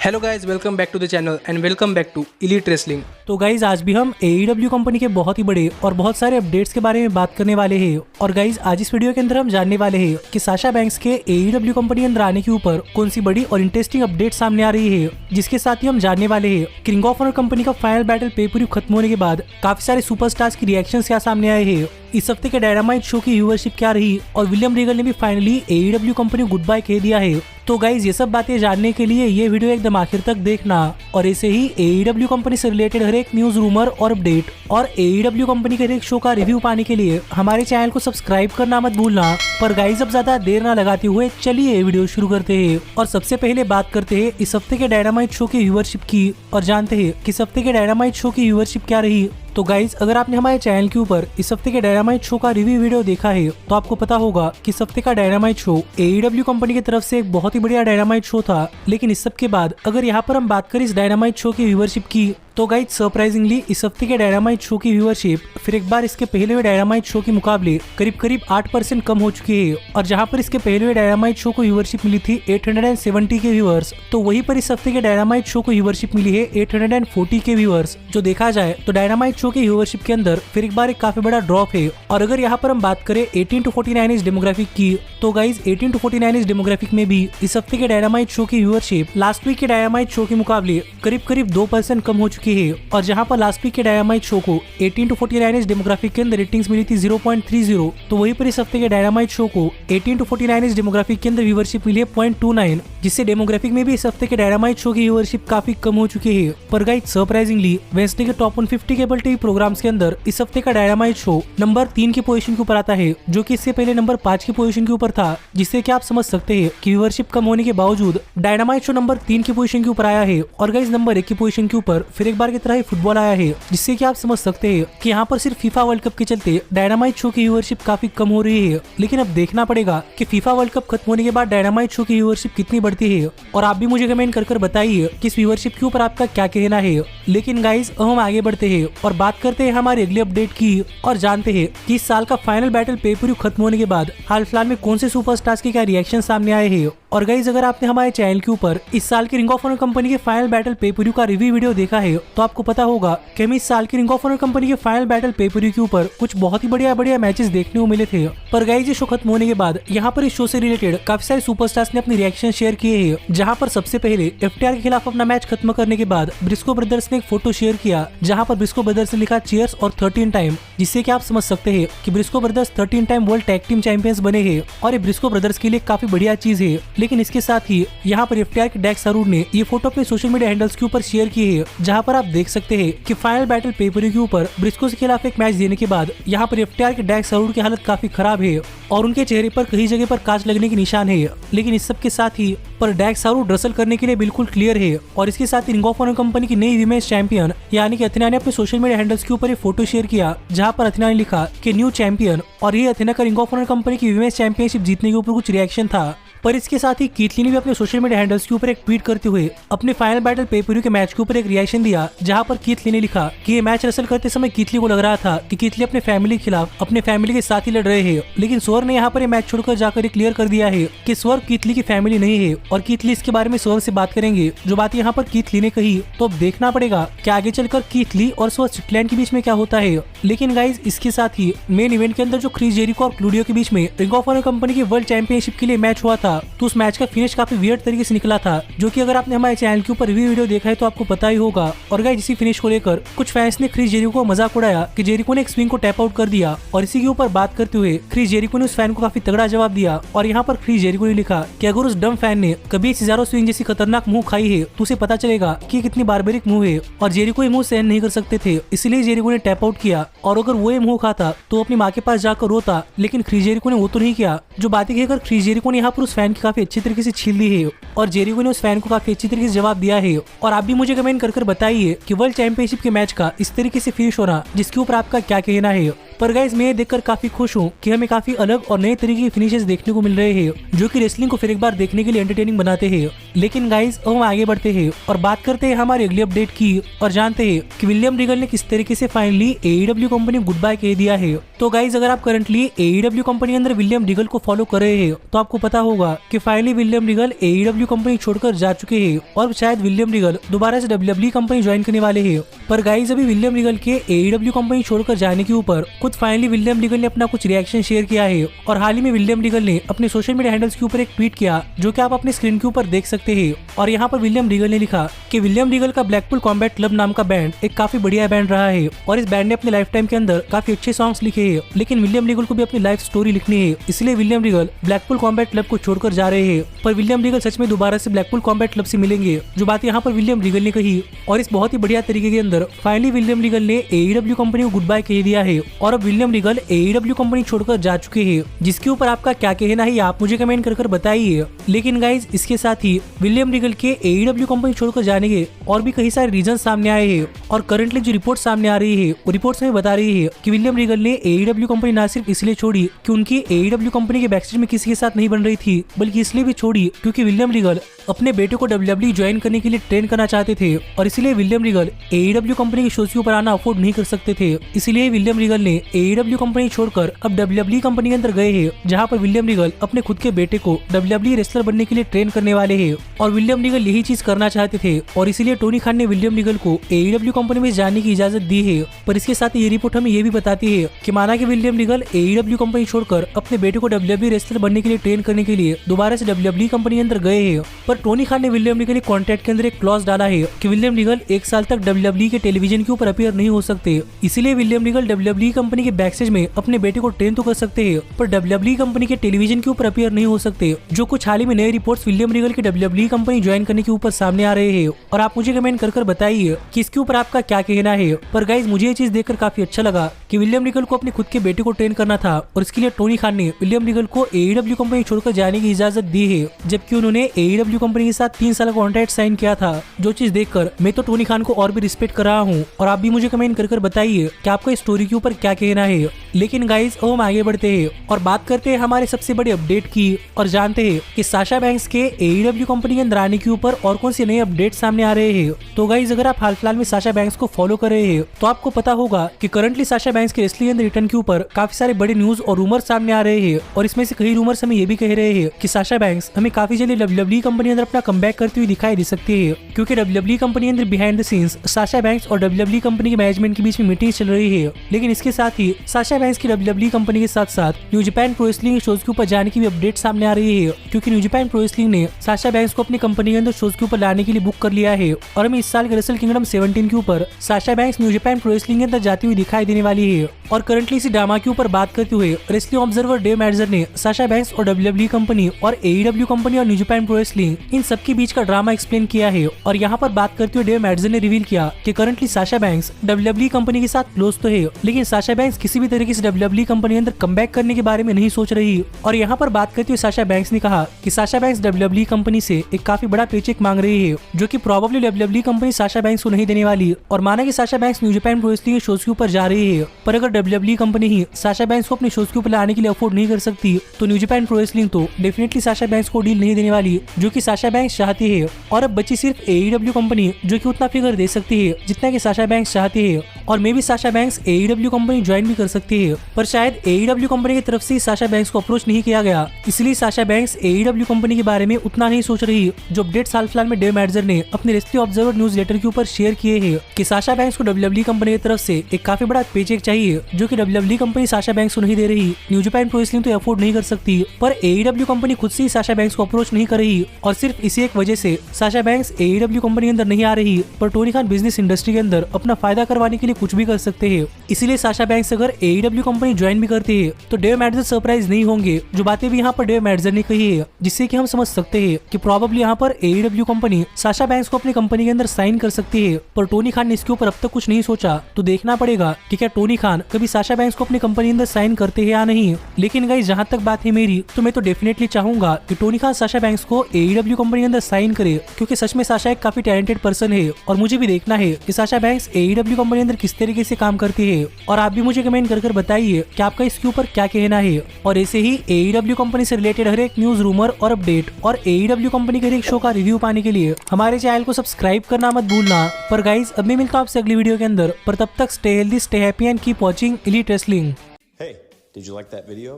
Hello guys, welcome back to the channel and welcome back to elite wrestling. तो guys आज भी हम AEW company के बहुत ही बड़े और बहुत सारे अपडेट्स के बारे में बात करने वाले हैं। और गाइज आज इस वीडियो के अंदर हम जानने वाले हैं कि साशा बैंक्स के AEW कंपनी के अंदर आने के ऊपर कौन सी बड़ी और इंटरेस्टिंग अपडेट सामने आ रही है, जिसके साथ ही हम जानने वाले हैं कि रिंग ऑफ ऑनर कंपनी का फाइनल बैटल पे-पर-व्यू खत्म होने के बाद काफी सारे सुपरस्टार्स की रिएक्शंस क्या सामने आए हैं, इस हफ्ते के डायनामाइट शो की व्यूअरशिप क्या रही और विलियम रीगल ने भी फाइनली AEW कंपनी को गुड बाय कह दिया है। तो गाइज ये सब बातें जानने के लिए ये वीडियो एकदम आखिर तक देखना और ऐसे ही AEW कंपनी से रिलेटेड हर एक न्यूज, रूमर और अपडेट और AEW कंपनी के हर एक शो का रिव्यू पाने के लिए हमारे चैनल को सब्सक्राइब करना मत भूलना। पर गाइज अब ज्यादा देर ना लगाते हुए चलिए वीडियो शुरू करते हैं और सबसे पहले बात करते हैं इस हफ्ते के डायनामाइट शो की व्यूअरशिप की और जानते हैं कि इस हफ्ते के डायनामाइट शो की व्यूअरशिप क्या रही। तो गाइज अगर आपने हमारे चैनल के ऊपर इस हफ्ते के डायनामाइट शो का रिव्यू वीडियो देखा है तो आपको पता होगा कि इस हफ्ते का डायनामाइट शो AEW कंपनी की तरफ से एक बहुत ही बढ़िया डायनामाइट शो था। लेकिन इस सब के बाद अगर यहाँ पर हम बात करें इस डायनामाइट शो की व्यूअरशिप की तो गाइज सरप्राइजिंगली इस हफ्ते के डायनामाइट शो की व्यूअरशिप फिर एक बार इसके पहले हुए डायनामाइट शो के मुकाबले करीब 8% कम हो चुकी है। और जहां पर इसके पहले हुए डायनामाइट शो को व्यूअरशिप मिली थी 870 के व्यूअर्स, तो वहीं पर इस हफ्ते के डायनामाइट शो को व्यूअरशिप मिली है 840 के व्यूअर्स। जो देखा जाए तो डायनामाइट शो के व्यूअरशिप के अंदर फिर एक बार एक काफी बड़ा ड्रॉप है। और अगर यहाँ पर हम बात करें 18 to 49 एज डेमोग्राफिक की तो गाइज 18 to 49 एज डेमोग्राफिक में भी इस हफ्ते के डायनामाइट शो की व्यूअरशिप लास्ट वीक के डायनामाइट शो के मुकाबले करीब 2% कम हो चुकी है। और जहां पर लास्ट वीक के डायनामाइट शो को 18 to 49 एज डेमोग्राफिक के अंदर रेटिंग्स मिली थी 0.30, तो वहीं पर इस हफ्ते के डायनामाइट शो को 18 to 49 एज डेमोग्राफिक के अंदर व्यूअरशिप मिली है 0.29, जिससे डेमोग्राफिक में भी इस हफ्ते के डायनामाइट शो की व्यूअरशिप काफी कम हो चुकी है। पर गाइस सरप्राइजिंगली वेडनेसडे के टॉप 150 केबल टीवी प्रोग्राम्स के अंदर इस हफ्ते का डायनामाइट शो नंबर 3 की पोजीशन के ऊपर आता है, जो कि इससे पहले नंबर 5 की पोजीशन के ऊपर था, जिससे कि आप समझ सकते हैं कि व्यूअरशिप कम होने के बावजूद डायनामाइट शो नंबर 3 की पोजीशन के ऊपर आया है। और गाइस नंबर 1 की पोजीशन के ऊपर फिर एक बार की तरह ही फुटबॉल आया है, जिससे कि आप समझ सकते हैं कि यहाँ पर सिर्फ फीफा वर्ल्ड कप के चलते डायनामाइट शो की व्यूअरशिप काफी कम हो रही है। लेकिन अब देखना पड़ेगा कि फीफा वर्ल्ड कप खत्म होने के बाद डायनामाइट शो की व्यूअरशिप कितनी बढ़ती है। और आप भी मुझे कमेंट कर बताइए कि इस व्यूअरशिप के ऊपर आपका क्या कहना है। लेकिन गाइज हम आगे बढ़ते हैं और बात करते हैं हमारे अगले अपडेट की और जानते हैं कि इस साल का फाइनल बैटल पे-पर-व्यू खत्म होने के बाद हाल फिलहाल में कौन से सुपरस्टार्स के क्या रिएक्शन सामने आए हैं। और गाइज अगर आपने हमारे चैनल के ऊपर इस साल की रिंग ऑफ ऑनर कंपनी के फाइनल बैटल पे-पर-व्यू का रिव्यू वीडियो देखा है तो आपको पता होगा कि हमें इस साल की रिंग ऑफ ऑनर कंपनी के फाइनल बैटल पे-पर-व्यू के ऊपर कुछ बहुत ही बढ़िया मैचेस देखने को मिले थे। पर गाइज ये शो खत्म होने के बाद यहाँ पर इस शो से रिलेटेड काफी सारे सुपरस्टार्स ने अपनी रिएक्शन शेयर किए हैं। जहाँ पर सबसे पहले FTR के खिलाफ अपना मैच खत्म करने के बाद ब्रिस्को ब्रदर्स ने एक फोटो शेयर किया, जहाँ पर ब्रिस्को ब्रदर्स ने लिखा चीयर्स और 13 टाइम, जिससे कि आप समझ सकते हैं कि Briscoe brothers 13 time world tag team champions बने हैं और ये ब्रिस्को ब्रदर्स के लिए काफी बढ़िया चीज है। लेकिन इसके साथ ही यहाँ पर FTR के डेक्स हारूड ने ये फोटो अपने सोशल मीडिया हैंडल्स के ऊपर शेयर की है, जहाँ पर आप देख सकते हैं कि फाइनल बैटल पे-पर-व्यू के ऊपर ब्रिस्को के खिलाफ एक मैच देने के बाद यहाँ पर FTR के डेक्स हारूड की हालत काफी खराब है और उनके चेहरे पर कई जगह पर कांच लगने के निशान है। लेकिन इस सब के साथ ही पर डेक्स हारूड रसल करने के लिए बिल्कुल क्लियर है। और इसके साथ ही रिंग ऑफ ऑनर कंपनी की नई विमेंस चैंपियन यानी कि अथेना ने अपने सोशल मीडिया हैंडल्स के ऊपर एक फोटो शेयर किया, जहाँ पर अथेना ने लिखा कि न्यू चैंपियन, और ये अथेना का रिंग ऑफ ऑनर कंपनी की विमेंस चैंपियनशिप जीतने के ऊपर कुछ रिएक्शन था। पर इसके साथ ही कीथ ली ने भी अपने सोशल मीडिया हैंडल्स के ऊपर एक ट्वीट करते हुए अपने फाइनल बैटल पे-पर-व्यू के मैच के ऊपर एक रिएक्शन दिया, जहां पर कीथ ली ने लिखा कि ये मैच रसल करते समय कीथ ली को लग रहा था कि कीथ ली अपने फैमिली के खिलाफ अपने फैमिली के साथ ही लड़ रहे हैं। लेकिन स्वर्ग ने यहाँ पर ये मैच छोड़कर जाकर क्लियर कर दिया है कि स्वर्ग कीथ ली की फैमिली नहीं है और कीथ ली इसके बारे में स्वर्ग से बात करेंगे। जो बात यहाँ पर कीथ ली ने कही तो अब देखना पड़ेगा कि आगे चलकर कीथ ली और स्वर्ग स्विट्जरलैंड के बीच में क्या होता है। लेकिन गाइज इसके साथ ही मेन इवेंट के अंदर जो क्रिस जेरिको और क्लूडियो के बीच में रिंग ऑफ ऑनर कंपनी की वर्ल्ड चैंपियनशिप के लिए मैच हुआ था, तो उस मैच का फिनिश काफी वियर्ड तरीके से निकला था, जो कि अगर आपने हमारे चैनल के ऊपर रिव्यू वीडियो देखा है तो आपको पता ही होगा। और गाइस इसी फिनिश को लेकर कुछ फैंस ने क्रिस जेरिको को मजाक उड़ाया कि जेरिको ने एक स्विंग को टैप आउट कर दिया। और इसी के ऊपर बात करते हुए क्रिस जेरिको ने उस फैन को काफी तगड़ा जवाब दिया। और यहाँ पर क्रिस जेरिको ने लिखा कि अगर उस डम फैन ने कभी सिजारो स्विंग जैसी खतरनाक मुंह खाई है तो उसे पता चलेगा कि कितनी बारबेरिक मुंह है। और जेरिको ये मुंह सहन नहीं कर सकते थे, इसलिए जेरिको ने टैप आउट किया। और अगर वो ये मुंह खाता तो अपनी माँ के पास जाकर रोता, लेकिन क्रिस जेरिको ने वो तो नहीं किया। जो बातें कहकर क्रिस जेरिको ने यहाँ पर उस फैन की काफी अच्छी तरीके से छील दी है और जेरिको ने उस फैन को काफी अच्छी तरीके से जवाब दिया है। और आप भी मुझे कमेंट कर बताइए कि वर्ल्ड चैंपियनशिप के मैच का इस तरीके से फिनिश होना जिसके ऊपर आपका क्या कहना है। पर गाइज मैं ये देखकर काफी खुश हूँ कि हमें काफी अलग और नए तरीके के फिनिशेस देखने को मिल रहे हैं जो कि रेसलिंग को फिर एक बार देखने के लिए एंटरटेनिंग बनाते हैं। लेकिन गाइज अब हम आगे बढ़ते हैं और बात करते हैं हमारी अगली अपडेट की और जानते हैं कि विलियम रीगल ने किस तरीके से finally AEW company good bye कह दिया है। तो गाइज अगर आप करंटली AEW कंपनी के अंदर विलियम रीगल को फॉलो कर रहे हैं तो आपको पता होगा कि finally William Regal AEW company छोड़कर जा चुके हैं और शायद विलियम रीगल दोबारा से WWE कंपनी ज्वाइन करने वाले हैं। पर गाइज अभी विलियम रीगल के AEW कंपनी छोड़कर जाने के ऊपर खुद फाइनली विलियम रीगल ने अपना कुछ रिएक्शन शेयर किया है और हाल ही में विलियम रीगल ने अपने सोशल मीडिया हैंडल्स के ऊपर एक ट्वीट किया जो कि आप अपने स्क्रीन के ऊपर देख सकते हैं। और यहाँ पर विलियम रीगल ने लिखा कि विलियम रीगल का ब्लैकपूल कॉम्बैट क्लब नाम का बैंड एक काफी बढ़िया बैंड रहा है और इस बैंड ने अपने लाइफ टाइम के अंदर काफी अच्छे सॉन्ग्स लिखे हैं, लेकिन विलियम रीगल को भी अपनी लाइफ स्टोरी लिखनी है, इसलिए William Regal Blackpool combat club को छोड़कर जा रहे हैं। पर विलियम रीगल सच में दोबारा से ब्लैकपूल कॉम्बैट क्लब से मिलेंगे, जो बात यहाँ पर विलियम रीगल ने कही। और इस बहुत ही बढ़िया तरीके के अंदर फाइनली विलियम रीगल ने AEW कंपनी को गुड बाय कह दिया है और अब विलियम रीगल AEW कंपनी छोड़कर जा चुके हैं, जिसके ऊपर आपका क्या कहना है आप मुझे कमेंट कर बताइए। लेकिन गाइज इसके साथ ही विलियम रीगल के AEW कंपनी छोड़कर जाने के और भी कई सारे रीजन सामने आए हैं और करंटली जो रिपोर्ट सामने आ रही है वो रिपोर्ट्स में बता रही है कि विलियम रीगल ने AEW कंपनी ना सिर्फ इसलिए छोड़ी कि उनकी AEW कंपनी के बैकस्टेज में किसी के साथ नहीं बन रही थी, बल्कि इसलिए भी छोड़ी क्योंकि विलियम रीगल अपने बेटे को WWE ज्वाइन करने के लिए ट्रेन करना चाहते थे और इसलिए विलियम रीगल AEW कंपनी के शोज के ऊपर आना अफोर्ड नहीं कर सकते थे। इसलिए विलियम रीगल ने AEW कंपनी छोड़कर अब WWE कंपनी के अंदर गए हैं, जहां पर विलियम रीगल अपने खुद के बेटे को WWE रेसलर बनने के लिए ट्रेन करने वाले हैं और विलियम रीगल यही चीज करना चाहते थे और इसीलिए टोनी खान ने विलियम रीगल को AEW कंपनी में जाने की इजाजत दी है। पर इसके साथ ये रिपोर्ट हमें ये भी बताती है कि माना कि विलियम रीगल AEW कंपनी छोड़कर अपने बेटे को WWE रेसलर बनने के लिए ट्रेन करने के लिए दोबारा से WWE कंपनी के अंदर गए हैं, पर टोनी खान ने विलियम रीगल के कॉन्ट्रैक्ट के अंदर एक क्लॉज डाला है कि विलियम रीगल 1 साल तक WWE के टेलीविजन के ऊपर अपीयर नहीं हो सकते। इसीलिए विलियम रीगल WWE कंपनी के बैकस्टेज में अपने बेटे को ट्रेन तो कर सकते हैं, पर WWE कंपनी के टेलीविजन के ऊपर अपीयर नहीं हो सकते। जो कुछ हाल ही में नए रिपोर्ट्स विलियम रीगल के WWE कंपनी ज्वाइन करने के ऊपर सामने आ रहे हैं और आप मुझे कमेंट कर बताइए कि इसके ऊपर आपका क्या कहना है। पर गाइज मुझे ये चीज देखकर काफी अच्छा लगा कि विलियम रीगल को अपने खुद के बेटे को ट्रेन करना था और इसके लिए टोनी खान ने विलियम रीगल को AEW कंपनी छोड़कर जाने की इजाजत दी है, जबकि उन्होंने AEW कंपनी के साथ 3 साल का कॉन्ट्रैक्ट साइन किया था। जो चीज देखकर मैं तो टोनी खान को और भी रिस्पेक्ट कर रहा हूँ और आप भी मुझे कमेंट कर बताइए कि आपका इस स्टोरी के ऊपर क्या कहना है। लेकिन गाइज अब हम आगे बढ़ते हैं और बात करते हैं हमारे सबसे बड़े अपडेट की और जानते हैं कि साशा बैंक्स के AEW कंपनी के अंदर आने के ऊपर और कौन से नए अपडेट सामने आ रहे हैं। तो गाइज अगर आप हाल फिलहाल में साशा बैंक्स को फॉलो कर रहे हैं तो आपको पता होगा कि करंटली साशा बैंक्स के रेसलिंग रिटर्न के ऊपर काफी सारे बड़े न्यूज और रूमर सामने आ रहे हैं और इसमें से कई रूमर्स हमें ये भी कह रहे हैं कि साशा बैंक्स हमें काफी जल्दी WWE कंपनी अंदर अपना कमबैक करती हुई दिखाई दे सकती है, क्योंकि WWE कंपनी अंदर behind the scenes Sasha banks और WWE कंपनी के मैनेजमेंट के बीच में मीटिंग चल रही है। लेकिन इसके साथ ही साशा बैंक्स की WWE कंपनी के साथ साथ new Japan pro wrestling shows के ऊपर जाने की भी अपडेट सामने आ रही है, क्योंकि न्यू जापान प्रो रेसलिंग ने साशा बैंक्स को अपनी कंपनी के अंदर शोज के ऊपर लाने के लिए बुक कर लिया है और हमें इस साल के रेसल किंगडम 17 के ऊपर Sasha banks new Japan pro wrestling के अंदर जाती हुई दिखाई देने वाली है। और करंटली इसी ड्रामा के ऊपर बात करते हुए रेसलिंग ऑब्जर्वर डेव मैडजर ने साशा बैंक्स और WWE कंपनी और AEW कंपनी और न्यू जापान प्रो रेसलिंग इन सबके बीच का ड्रामा एक्सप्लेन किया है। और यहाँ पर बात करते हुए डेव मैडजर ने रिवील किया कि currently Sasha banks WWE company के साथ क्लोज तो है, लेकिन साशा बैंक्स किसी भी तरीके से WWE कंपनी अंदर कमबैक करने के बारे में नहीं सोच रही। और यहाँ पर बात करते हुए साशा बैंक्स ने कहा कि साशा बैंक्स WWE कंपनी से एक काफी बड़ा पेचेक मांग रही है, जो कि probably WWE company Sasha banks को नहीं देने वाली। और माना कि Sasha banks new Japan pro wrestling के शोज के ऊपर जा रही है, पर अगर WWE कंपनी ही साशा बैंक्स को अपने शोज के ऊपर लाने के लिए अफोर्ड नहीं कर सकती तो न्यू जापान प्रो रेसलिंग तो डेफिनेटली साशा बैंक्स को डील नहीं देने वाली, जो कि साशा बैंक्स चाहती है। और अब बची सिर्फ AEW कंपनी, जो कि उतना फिगर दे सकती है जितना कि साशा बैंक्स चाहती है। और मे भी Sasha banks AEW company join भी कर सकती है, पर शायद AEW कंपनी की तरफ से साशा बैंक्स को अप्रोच नहीं किया गया, इसलिए साशा बैंक्स AEW कंपनी के बारे में उतना नहीं सोच रही। जो अपडेट साल फिलहाल में डेव मैडजर ने अपने रेसलिंग ऑब्जर्वर न्यूज लेटर के ऊपर शेयर किए हैं कि साशा बैंक्स को WWE कंपनी की तरफ से एक काफी बड़ा पेचेक चाहिए, जो कि WWE कंपनी साशा बैंक्स को नहीं दे रही। न्यू जापान प्रो रेसलिंग तो अफोर्ड नहीं कर सकती, पर AEW कंपनी खुद से ही साशा बैंक्स को अप्रोच नहीं कर रही और सिर्फ इसी एक वजह से साशा बैंक्स AEW कंपनी के अंदर नहीं आ रही। पर टोनी खान बिजनेस इंडस्ट्री के अंदर अपना फायदा करवाने के लिए कुछ भी कर सकते हैं, इसीलिए साशा बैंक्स अगर AEW कंपनी ज्वाइन भी करती है तो डेव मैडजर सरप्राइज नहीं होंगे। जो बातें भी यहाँ पर डेव मैडजर ने कही है, जिससे कि हम समझ सकते हैं कि प्रोबेबली यहाँ पर AEW कंपनी साशा बैंक्स को अपनी कंपनी के अंदर साइन कर सकती है। पर टोनी खान ने इसके ऊपर अब तक कुछ नहीं सोचा, तो देखना पड़ेगा कि क्या टोनी खान कभी साशा बैंक्स को अपनी कंपनी के अंदर साइन करते हैं या नहीं। लेकिन गाइस जहाँ तक बात है मेरी, तो मैं तो डेफिनेटली चाहूंगा कि टोनी खान साशा बैंक्स को AEW कंपनी के अंदर साइन करे, क्योंकि सच में साशा एक काफी टैलेंटेड पर्सन है और मुझे भी देखना है कि साशा बैंक्स AEW कंपनी के अंदर किस तरीके से काम करती है। और आप भी मुझे कमेंट कर बताइए कि आपका इसके ऊपर क्या कहना है। और ऐसे ही AEW कंपनी से रिलेटेड हर एक न्यूज, रूमर और अपडेट और AEW कंपनी के हर एक शो का रिव्यू पाने के लिए हमारे चैनल को सब्सक्राइब करना मत भूलना। पर गाइज अब मैं मिलता हूं आपसे अगली वीडियो के अंदर, पर तब तक stay healthy, stay happy and keep watching elite wrestling. Hey, did you like that video?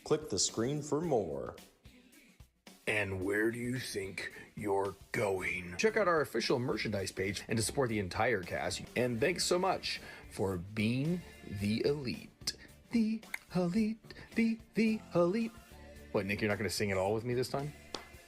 Click the screen for more. And where do you think you're going? Check out our official merchandise page and to support the entire cast. And thanks so much for being the elite. The elite, the elite. What, Nick, you're not going to sing it all with me this time?